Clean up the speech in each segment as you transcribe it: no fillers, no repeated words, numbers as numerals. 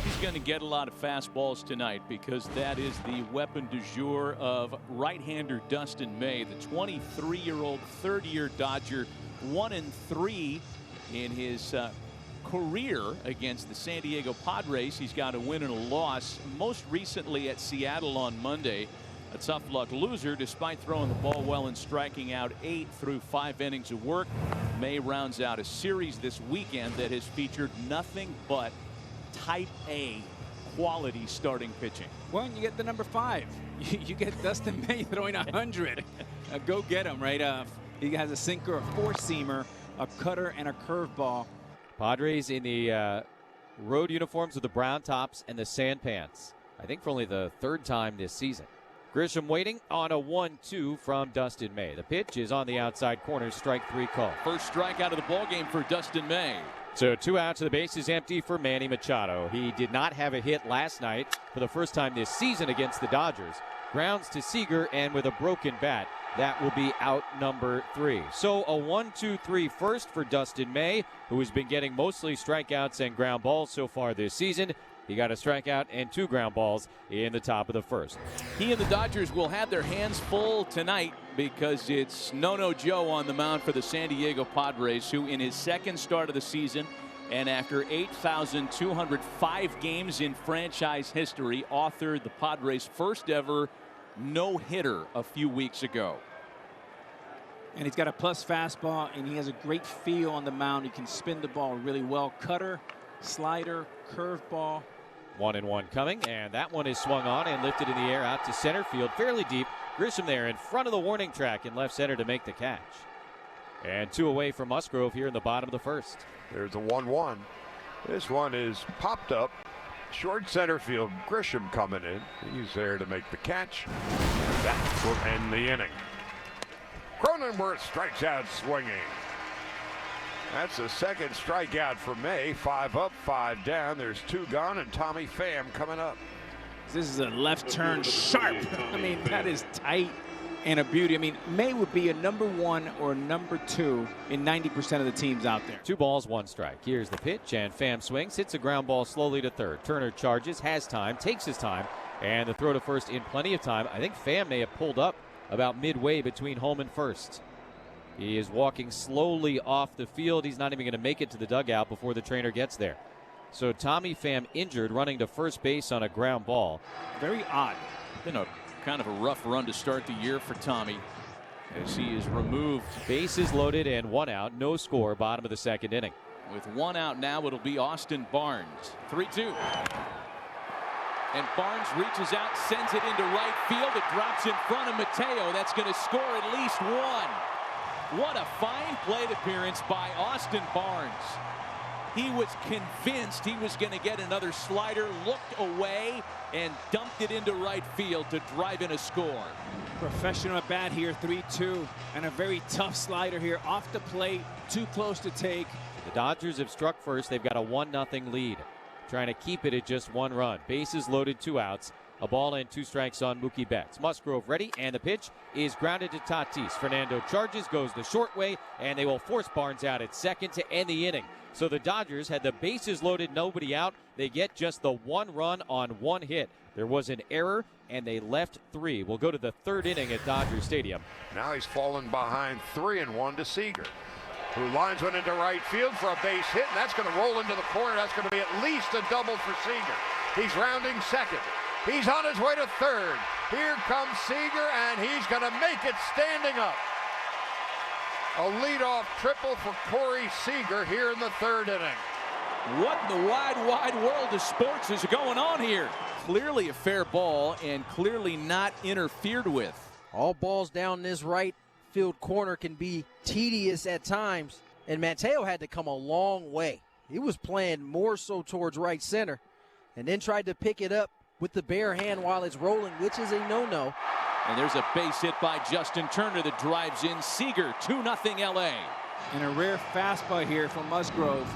he's going to get a lot of fastballs tonight because that is the weapon du jour of right-hander Dustin May, the 23-year-old third-year Dodger, 1-3 in his career against the San Diego Padres. He's got a win and a loss, most recently at Seattle on Monday. A tough luck loser despite throwing the ball well and striking out 8 through 5 innings of work. May rounds out a series this weekend that has featured nothing but type A quality starting pitching. Well, you get the number 5. You get Dustin May throwing 100. Go get him, right? He has a sinker, a four-seamer, a cutter, and a curveball. Padres in the road uniforms with the brown tops and the sand pants. I think for only the 3rd time this season. Grisham waiting on a 1-2 from Dustin May. The pitch is on the outside corner, strike 3 call. First strikeout of the ball game for Dustin May. So 2 outs, the base is empty for Manny Machado. He did not have a hit last night for the first time this season against the Dodgers. Grounds to Seager, and with a broken bat, that will be out number 3. So a 1-2-3 first for Dustin May, who has been getting mostly strikeouts and ground balls so far this season. He got a strikeout and 2 ground balls in the top of the 1st. He and the Dodgers will have their hands full tonight because it's No-No Joe on the mound for the San Diego Padres, who in his 2nd start of the season and after 8,205 games in franchise history authored the Padres' first ever no-hitter a few weeks ago. And he's got a plus fastball, and he has a great feel on the mound. He can spin the ball really well. Cutter, slider, curveball. 1-1 coming, and that one is swung on and lifted in the air out to center field, fairly deep. Grisham there in front of the warning track in left center to make the catch. And 2 away from Musgrove here in the bottom of the 1st. There's a 1-1. This one is popped up short center field. Grisham coming in. He's there to make the catch. That will end the inning. Cronenworth strikes out swinging. That's the 2nd strikeout for May. 5 up, 5 down. There's 2 gone, and Tommy Pham coming up. This is a left turn sharp. I mean, that is tight and a beauty. I mean, May would be a number 1 or number 2 in 90% of the teams out there. 2 balls, 1 strike. Here's the pitch, and Pham swings, hits a ground ball slowly to 3rd. Turner charges, has time, takes his time, and the throw to 1st in plenty of time. I think Pham may have pulled up about midway between home and 1st. He is walking slowly off the field. He's not even going to make it to the dugout before the trainer gets there. So Tommy Pham injured, running to first base on a ground ball. Very odd. Been a kind of a rough run to start the year for Tommy as he is removed. Bases loaded and 1 out. No score, bottom of the 2nd inning. With 1 out now, it'll be Austin Barnes. 3-2. And Barnes reaches out, sends it into right field. It drops in front of Mateo. That's going to score at least 1. What a fine plate appearance by Austin Barnes. He was convinced he was going to get another slider, looked away, and dumped it into right field to drive in a score. Professional at bat here, 3-2, and a very tough slider here off the plate, too close to take. The Dodgers have struck first. They've got a 1-0 lead, trying to keep it at just 1 run. Bases loaded, 2 outs. A ball and 2 strikes on Mookie Betts. Musgrove ready, and the pitch is grounded to Tatis. Fernando charges, goes the short way, and they will force Barnes out at 2nd to end the inning. So the Dodgers had the bases loaded, nobody out. They get just the 1 run on 1 hit. There was an error, and they left 3. We'll go to the 3rd inning at Dodger Stadium. Now he's fallen behind 3-1 to Seager, who lines one into right field for a base hit, and that's going to roll into the corner. That's going to be at least a double for Seager. He's rounding 2nd. He's on his way to 3rd. Here comes Seager, and he's going to make it standing up. A leadoff triple for Corey Seager here in the 3rd inning. What in the wide, wide world of sports is going on here? Clearly a fair ball and clearly not interfered with. All balls down this right field corner can be tedious at times, and Mateo had to come a long way. He was playing more so towards right center and then tried to pick it up with the bare hand while it's rolling, which is a no-no. And there's a base hit by Justin Turner that drives in Seager. 2-0 LA. And a rare fastball here from Musgrove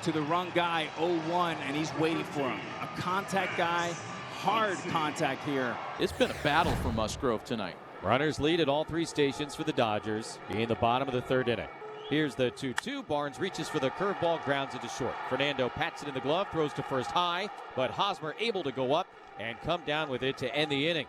to the wrong guy, 0-1, and he's waiting for him. A contact guy, hard contact here. It's been a battle for Musgrove tonight. Runners lead at all 3 stations for the Dodgers in the bottom of the 3rd inning. Here's the 2-2. Barnes reaches for the curveball, grounds it to short. Fernando pats it in the glove, throws to first high, but Hosmer able to go up and come down with it to end the inning.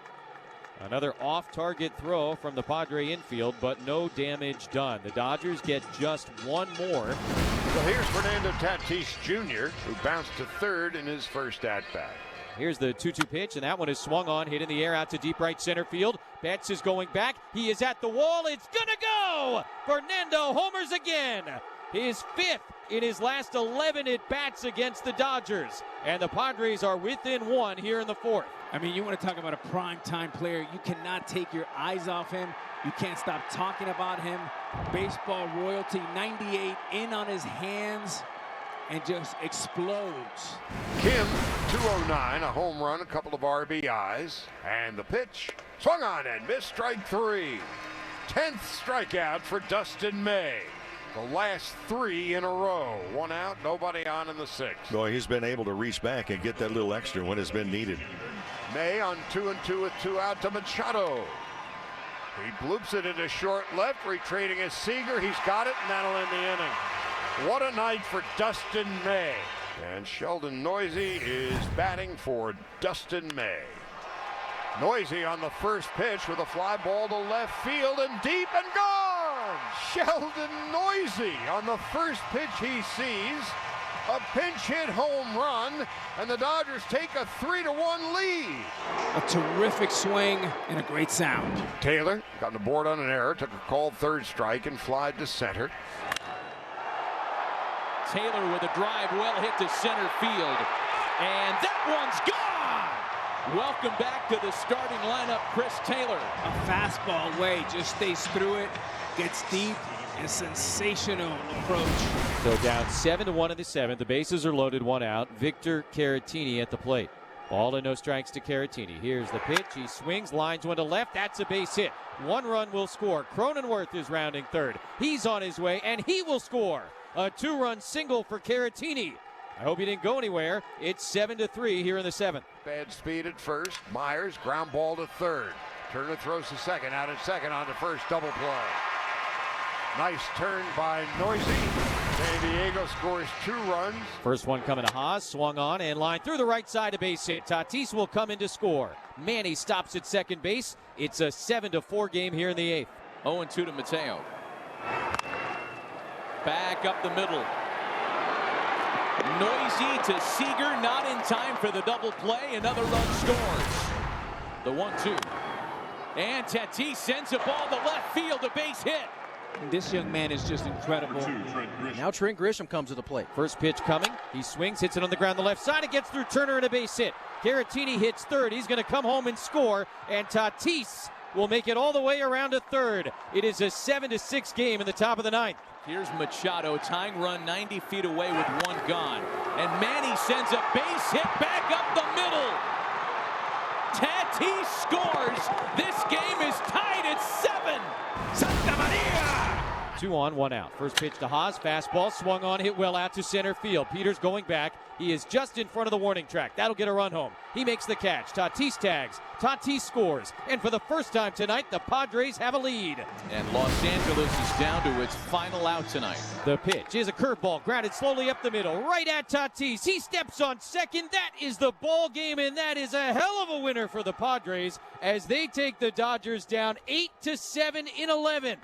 Another off-target throw from the Padre infield, but no damage done. The Dodgers get just one more. So here's Fernando Tatis Jr., who bounced to third in his first at-bat. Here's the 2-2 pitch, and that one is swung on, hit in the air out to deep right center field. Betts is going back. He is at the wall. It's gonna go! Fernando homers again. His fifth in his last 11 at-bats against the Dodgers. And the Padres are within one here in the fourth. I mean, you want to talk about a prime-time player. You cannot take your eyes off him. You can't stop talking about him. Baseball royalty, 98 in on his hands, and just explodes. Kim, 209, a home run, a couple of RBIs. And the pitch, swung on and missed, strike three. 10th strikeout for Dustin May. The last three in a row. One out, nobody on in the sixth. Boy, he's been able to reach back and get that little extra when it's been needed. May on 2-2 with two out to Machado. He bloops it into short left, retreating as Seager. He's got it, and that'll end the inning. What a night for Dustin May. And Sheldon Noisy is batting for Dustin May. Noisy on the first pitch with a fly ball to left field and deep and gone. Sheldon Noisy on the first pitch he sees. A pinch hit home run, and the Dodgers take a 3-1 lead. A terrific swing and a great sound. Taylor got on the board on an error, took a called third strike and flied to center. Taylor with a drive well hit to center field. And that one's gone! Welcome back to the starting lineup, Chris Taylor. A fastball way, just stays through it, gets deep. A sensational approach. So down 7-1 in the seventh. The bases are loaded, one out. Victor Caratini at the plate. Ball and no strikes to Caratini. Here's the pitch. He swings, lines one to left. That's a base hit. One run will score. Cronenworth is rounding third. He's on his way, and he will score. A two-run single for Caratini. I hope he didn't go anywhere. It's 7-3 here in the seventh. Bad speed at first. Myers, ground ball to third. Turner throws to second. Out at second on to first. Double play. Nice turn by Noisy. San Diego scores 2 runs. First one coming to Haas, swung on and line through the right side, a base hit. Tatis will come in to score. Manny stops at second base. It's a 7-4 game here in the eighth. 0-2 to Mateo. Back up the middle. Noisy to Seager, not in time for the double play. Another run scores. The 1-2. And Tatis sends a ball to left field, a base hit. This young man is just incredible. Now Trent Grisham comes to the plate. First pitch coming. He swings, hits it on the ground the left side. It gets through Turner and a base hit. Caratini hits third. He's going to come home and score. And Tatis will make it all the way around to third. It is a 7-6 game in the top of the ninth. Here's Machado, tying run 90 feet away with one gone. And Manny sends a base hit back up the middle. Tatis scores. This game is tied at 7. Santa Maria! 2 on, 1 out. First pitch to Haas. Fastball swung on, hit well out to center field. Peters going back. He is just in front of the warning track. That'll get a run home. He makes the catch. Tatis tags. Tatis scores. And for the first time tonight, the Padres have a lead. And Los Angeles is down to its final out tonight. The pitch is a curveball, grounded slowly up the middle, right at Tatis. He steps on second. That is the ball game, and that is a hell of a winner for the Padres as they take the Dodgers down 8-7 in 11.